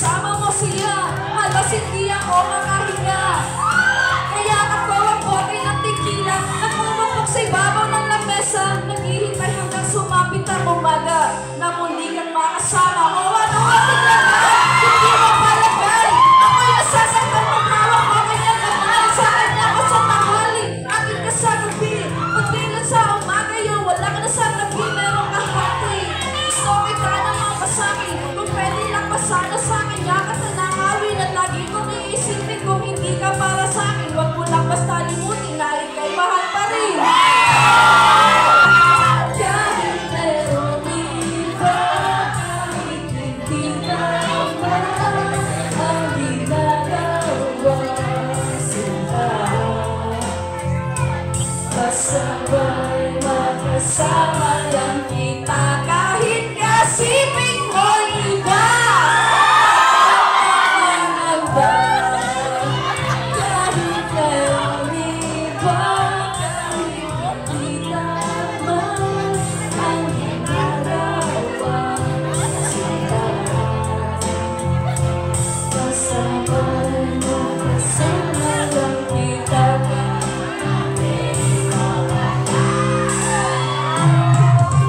kasama mo siya, halos hindi ako makahinga. Kaya ako ang bote ng tequila, nagmumukok sa ibabaw ng lamesa, naghihintay hanggang sumapit ang umaga, na muli kang makasama. O ano ang tiglagan, hindi mo palagay, ako'y nasasaktan pag hawak mo kanyang kamay. Sa kanya ako sa tanghali, akin ka sa gabi, pagbilan sa umaga yun, wala ka na sa gabi, meron ka hati. Gusto kita ng mga pasaki, kung pwede lang pasana sa akin, yakat na nangawin at lagi kong iisipin kung hindi ka para sa akin, wag mo lang basta limutin na ika'y mahal pa rin. Kahit meron iba, kahit hindi naman ang ginagawa sila, kasabay magkasama lang kita kahit kasiping mo iba. Kahit meron iba, kahit hindi naman ang ginagawa sila, kasabay magkasama lang kita.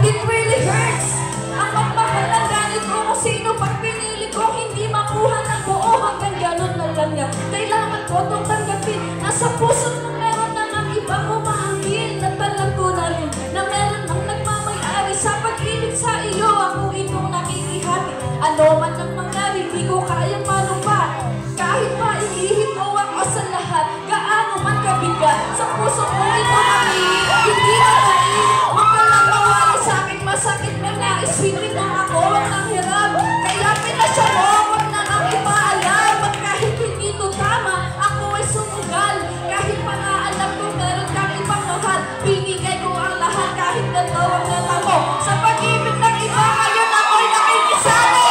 It really hurts ang magmahal ng ganito kung sino pag pinili ko hindi makuha ng buo, hanggang ganun na lang yan. Kailangan ko itong tanggapin, nasa puso't na meron na ng ibang umahangin. Natalang ko na rin na meron ang nagmamayari sa pag-ibig sa iyo, ako itong nakikihati. Ano man ang mangyari, di ko kayang malumpa, kahit mailihit mo ako sa lahat, gaano man kabigat sa puso mo ito kami, hindi na kain. Huwag ka lang mawala sa akin, masakit na nais, hindi na ako ang nanghiram. Kaya pinasya mo, huwag na ang ipaalam, at kahit hindi ito tama, ako ay sumugal. Kahit pa nga alam ko meron kang ibang mahal, binigay ko ang lahat kahit dalawang natamo. Sa pag-ibig ng iba, ngayon ako'y nakikisama.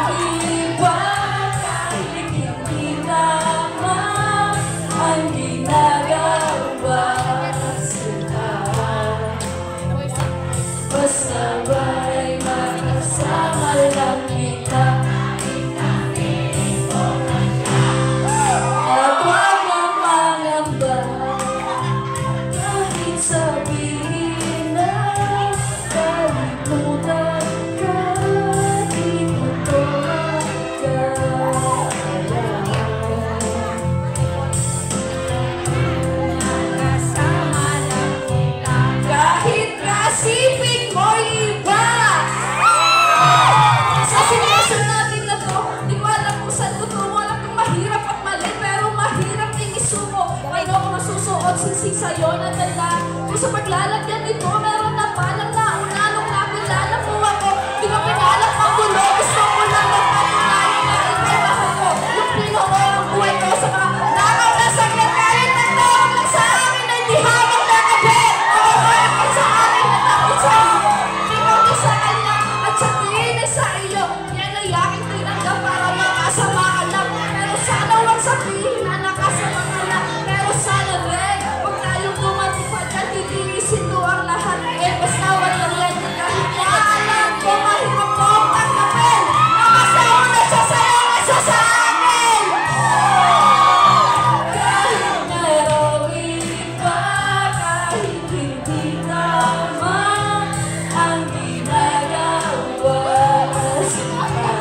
Iba, kahit hindi naman ang ginagawa sila, basta ba'y magkasama lang kita. At huwag kang mangamba, kahit sabihin na kalimutan ka, di mo to kaya. Kahit kasiping mo iba. Sa sitwasyon natin na to, di ko alam kung saan tutungo. Alam kong mahirap at mali, pero mahirap ding isuko. Paano ko masusuot singsing sa'yo na dala? Kung sa paglalagyan nito, meron na palang nauna nung nakilala mo ako. Di ba pinalak ang gulo? Gusto ko lang magpatunayan na ikay mahal ko. Yung pinuho ang buhay ko sa mga nakaw na sakit, kahit nagtawag lang sa akin na hindi habang nakabit. Oo, kahit sa akin na takot sa iyo. Ikaw din sa kanya at sa tingin ay sa iyo. Yan ay aking tinanggap para makasama ka lang. Pero sana huwag sabihin na nakasama ka lang. Pero sana rin, huwag tayong tumatipad at titilisin ko ang lahat. Eh, basta wag lang yan. Kahit na alam ko, mahirap ko ang tanggapin. Nakasawa na siya sa'yo, isa sa akin. Kahit merong iba, kahit hindi naman ang ginagawa sila,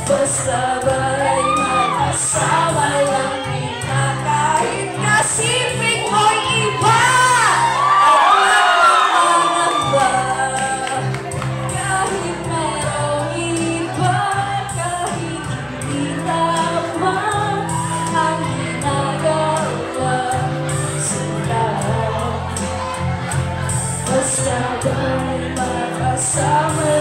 basta ba'y makasama lang kita kahit kasiping mo'y iba. At huwag kang mangamba, kahit merong iba, kahit hindi naman ang ginagawa sila, basta ba'y makasama